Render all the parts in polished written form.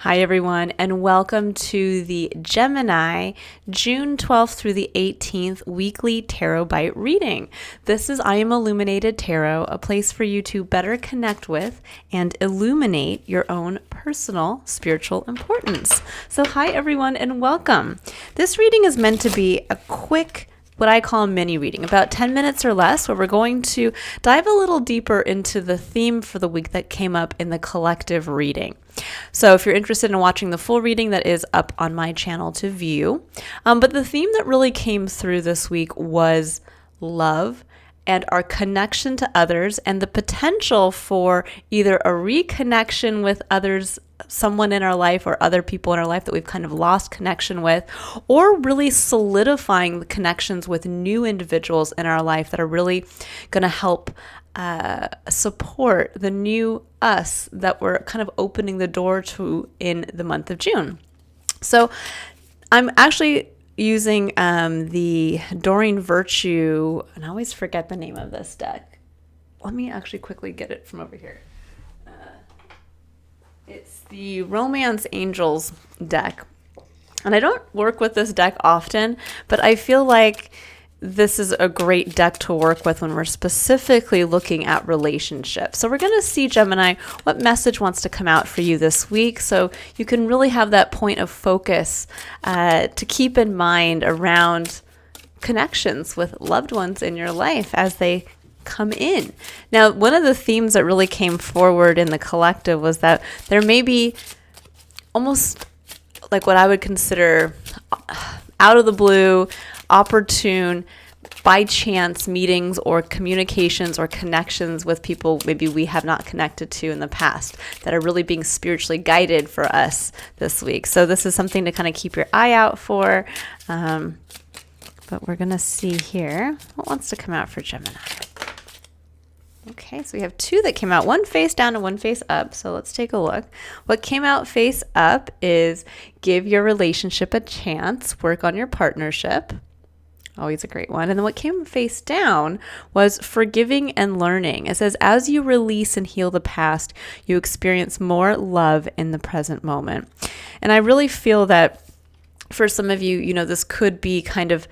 Hi, everyone, and welcome to the Gemini June 12th through the 18th weekly Tarot Bite reading. This is I Am Illuminated Tarot, a place for you to better connect with and illuminate your own personal spiritual importance. So hi, everyone, and welcome. This reading is meant to be a quick what I call a mini reading, about 10 minutes or less, where we're going to dive a little deeper into the theme for the week that came up in the collective reading. So if you're interested in watching the full reading, that is up on my channel to view. But the theme that really came through this week was love and our connection to others and the potential for either a reconnection with others, someone in our life or other people in our life that we've kind of lost connection with, or really solidifying the connections with new individuals in our life that are really going to help support the new us that we're kind of opening the door to in the month of June. So I'm actually using the Doreen Virtue, and I always forget the name of this deck. Let me actually quickly get it from over here. It's the Romance Angels deck. And I don't work with this deck often, but I feel like this is a great deck to work with when we're specifically looking at relationships. So we're going to see, Gemini, what message wants to come out for you this week, so you can really have that point of focus to keep in mind around connections with loved ones in your life as they come in. Now, one of the themes that really came forward in the collective was that there may be almost like what I would consider out of the blue, opportune, by chance meetings or communications or connections with people maybe we have not connected to in the past that are really being spiritually guided for us this week. So this is something to kind of keep your eye out for. But we're going to see here what wants to come out for Gemini. Okay, so we have two that came out, one face down and one face up. So let's take a look. What came out face up is give your relationship a chance, work on your partnership. Always a great one. And then what came face down was forgiving and learning. It says, as you release and heal the past, you experience more love in the present moment. And I really feel that for some of you, this could be kind of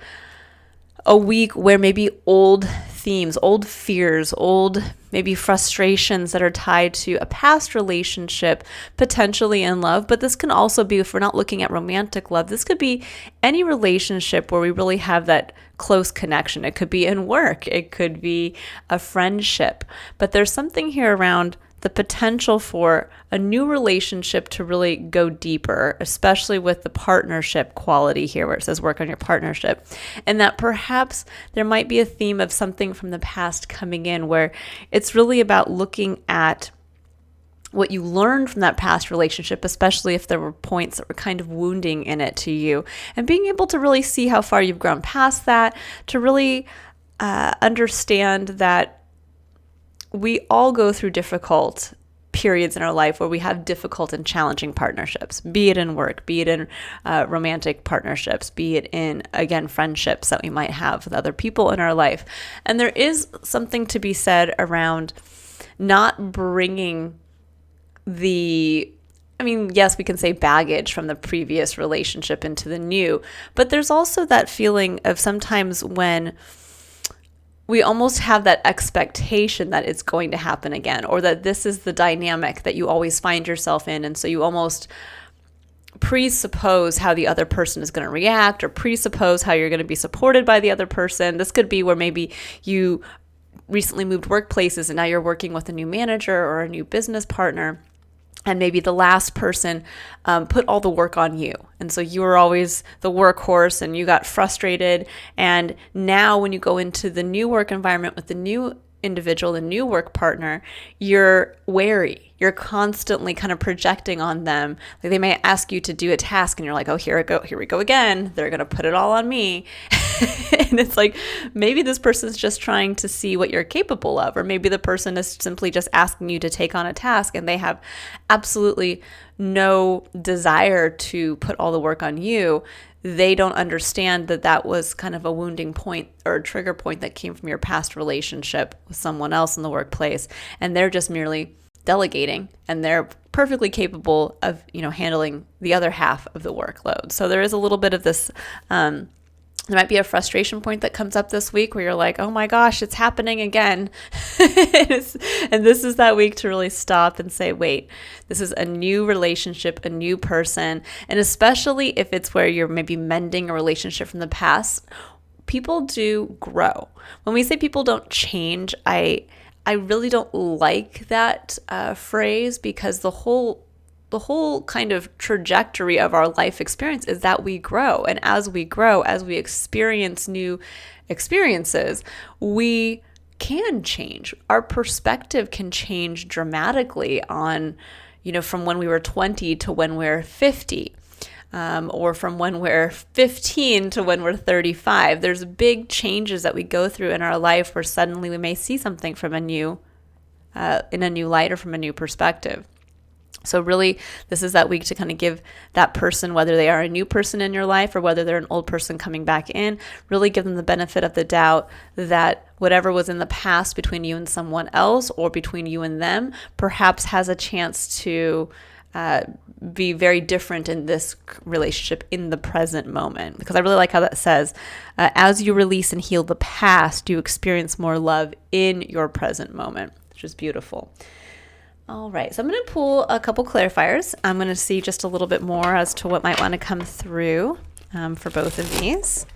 a week where maybe old themes, old fears, old maybe frustrations that are tied to a past relationship, potentially in love. But this can also be, if we're not looking at romantic love, this could be any relationship where we really have that close connection. It could be in work. It could be a friendship. But there's something here around the potential for a new relationship to really go deeper, especially with the partnership quality here where it says work on your partnership. And that perhaps there might be a theme of something from the past coming in where it's really about looking at what you learned from that past relationship, especially if there were points that were kind of wounding in it to you, and being able to really see how far you've grown past that, to really understand that we all go through difficult periods in our life where we have difficult and challenging partnerships, be it in work, be it in romantic partnerships, be it in, again, friendships that we might have with other people in our life. And there is something to be said around not bringing yes, we can say baggage from the previous relationship into the new, but there's also that feeling of sometimes when we almost have that expectation that it's going to happen again, or that this is the dynamic that you always find yourself in. And so you almost presuppose how the other person is going to react, or presuppose how you're going to be supported by the other person. This could be where maybe you recently moved workplaces and now you're working with a new manager or a new business partner. And maybe the last person put all the work on you. And so you were always the workhorse and you got frustrated. And now when you go into the new work environment with the new individual, the new work partner, you're wary. You're constantly kind of projecting on them. Like they may ask you to do a task and you're like, oh, here we go again. They're going to put it all on me. And it's like, maybe this person's just trying to see what you're capable of, or maybe the person is simply just asking you to take on a task and they have absolutely no desire to put all the work on you. They don't understand that that was kind of a wounding point or a trigger point that came from your past relationship with someone else in the workplace. And they're just merely delegating, and they're perfectly capable of, handling the other half of the workload. So there is a little bit of this, there might be a frustration point that comes up this week where you're like, oh my gosh, it's happening again. And this is that week to really stop and say, wait, this is a new relationship, a new person. And especially if it's where you're maybe mending a relationship from the past, people do grow. When we say people don't change, I really don't like that phrase, because the whole kind of trajectory of our life experience is that we grow. And as we grow, as we experience new experiences, we can change. Our perspective can change dramatically on, from when we were 20 to when we're 50. Or from when we're 15 to when we're 35. There's big changes that we go through in our life where suddenly we may see something from in a new light or from a new perspective. So really, this is that week to kind of give that person, whether they are a new person in your life or whether they're an old person coming back in, really give them the benefit of the doubt that whatever was in the past between you and someone else or between you and them perhaps has a chance to be very different in this relationship in the present moment. Because I really like how that says, as you release and heal the past, you experience more love in your present moment, which is beautiful. All right, so I'm going to pull a couple clarifiers. I'm going to see just a little bit more as to what might want to come through for both of these.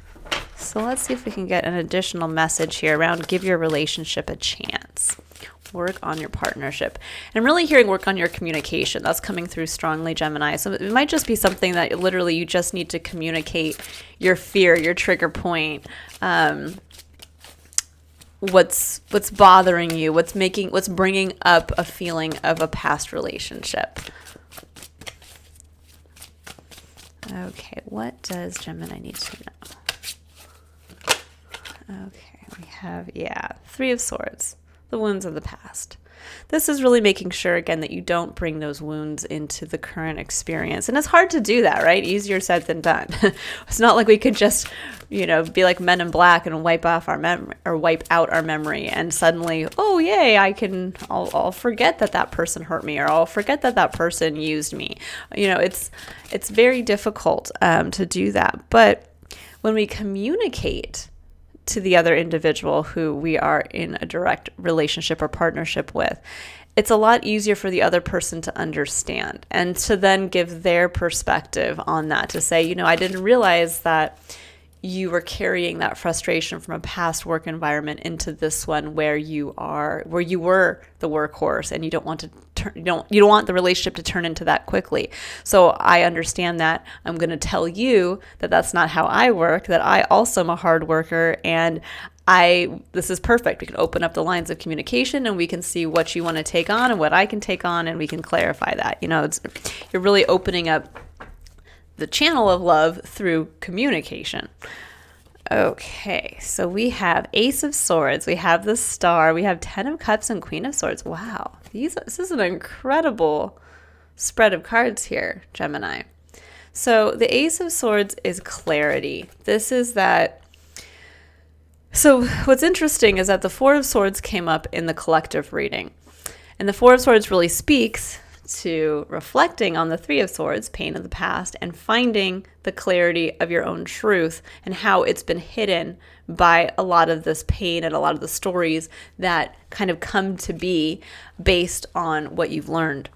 So let's see if we can get an additional message here around give your relationship a chance. Work on your partnership. And I'm really hearing work on your communication. That's coming through strongly, Gemini. So it might just be something that literally you just need to communicate your fear, your trigger point, what's bothering you, what's bringing up a feeling of a past relationship. Okay, what does Gemini need to know? Okay, we have, Three of Swords, the wounds of the past. This is really making sure, again, that you don't bring those wounds into the current experience. And it's hard to do that, right? Easier said than done. It's not like we could just, be like Men in Black and wipe out our memory and suddenly, oh, yay, I'll forget that person hurt me, or I'll forget that person used me. It's very difficult to do that. But when we communicate to the other individual who we are in a direct relationship or partnership with, it's a lot easier for the other person to understand and to then give their perspective on that, to say, I didn't realize that you were carrying that frustration from a past work environment into this one where you were the workhorse, and you don't want the relationship to turn into that quickly. So I understand that. I'm going to tell you that that's not how I work, that I also am a hard worker, and this is perfect. We can open up the lines of communication and we can see what you want to take on and what I can take on, and we can clarify that. You're really opening up the channel of love through communication. Okay, so we have Ace of Swords, we have the Star, we have Ten of Cups and Queen of Swords. Wow, this is an incredible spread of cards here, Gemini. So the Ace of Swords is clarity. This is that. So what's interesting is that the Four of Swords came up in the collective reading. And the Four of Swords really speaks to reflecting on the Three of Swords, pain of the past, and finding the clarity of your own truth and how it's been hidden by a lot of this pain and a lot of the stories that kind of come to be based on what you've learned.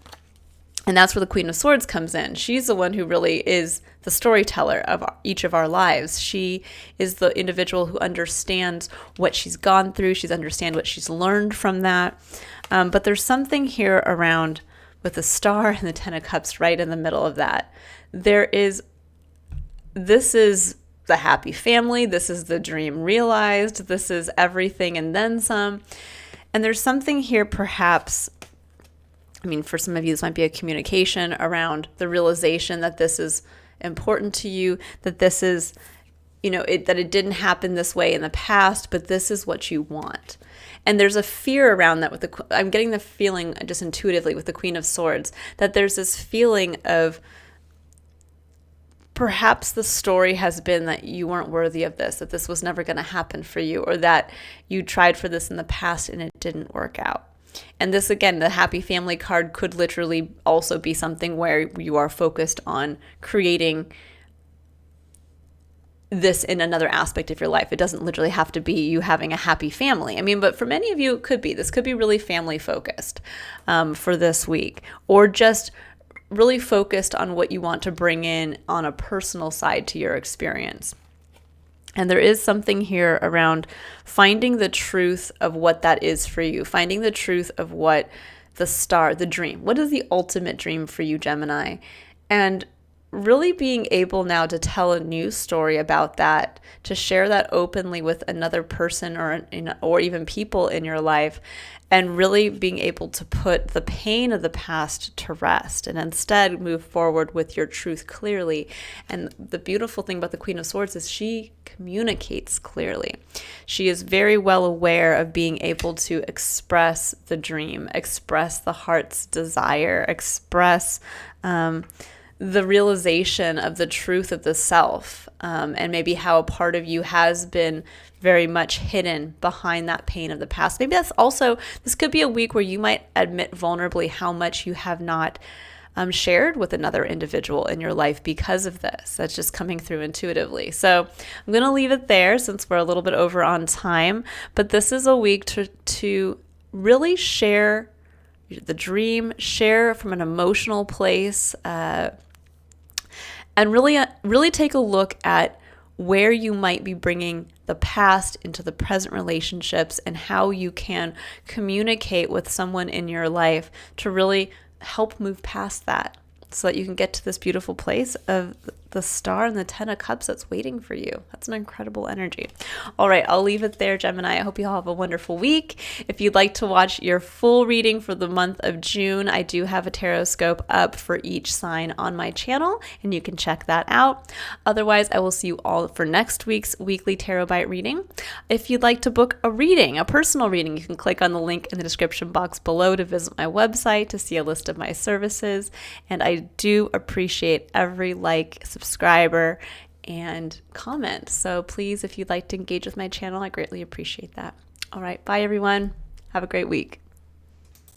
And that's where the Queen of Swords comes in. She's the one who really is the storyteller of each of our lives. She is the individual who understands what she's gone through. She's understand what she's learned from that. But there's something here around with the Star and the Ten of Cups right in the middle of that. This is the happy family. This is the dream realized. This is everything and then some. And there's something here perhaps, for some of you, this might be a communication around the realization that this is important to you, that this is, that it didn't happen this way in the past, but this is what you want. And there's a fear around that I'm getting the feeling just intuitively with the Queen of Swords, that there's this feeling of perhaps the story has been that you weren't worthy of this, that this was never going to happen for you, or that you tried for this in the past and it didn't work out. And this, again, the happy family card could literally also be something where you are focused on creating this in another aspect of your life. It doesn't literally have to be you having a happy family. I mean, but for many of you, it could be. This could be really family focused for this week, or just really focused on what you want to bring in on a personal side to your experience. And there is something here around finding the truth of what that is for you, finding the truth of what the dream, what is the ultimate dream for you, Gemini? And really being able now to tell a new story about that, to share that openly with another person or even people in your life, and really being able to put the pain of the past to rest and instead move forward with your truth clearly. And the beautiful thing about the Queen of Swords is she communicates clearly. She is very well aware of being able to express the dream, express the heart's desire, express the realization of the truth of the self, and maybe how a part of you has been very much hidden behind that pain of the past. Maybe this could be a week where you might admit vulnerably how much you have not shared with another individual in your life because of this. That's just coming through intuitively. So I'm going to leave it there since we're a little bit over on time, but this is a week to really share the dream, share from an emotional place, and really take a look at where you might be bringing the past into the present relationships and how you can communicate with someone in your life to really help move past that so that you can get to this beautiful place of the Star and the Ten of Cups that's waiting for you. That's an incredible energy. All right, I'll leave it there, Gemini. I hope you all have a wonderful week. If you'd like to watch your full reading for the month of June, I do have a tarot scope up for each sign on my channel, and you can check that out. Otherwise, I will see you all for next week's weekly Tarot Bite reading. If you'd like to book a reading, a personal reading, you can click on the link in the description box below to visit my website to see a list of my services. And I do appreciate every subscriber, and comment. So please, if you'd like to engage with my channel, I greatly appreciate that. All right, bye everyone. Have a great week.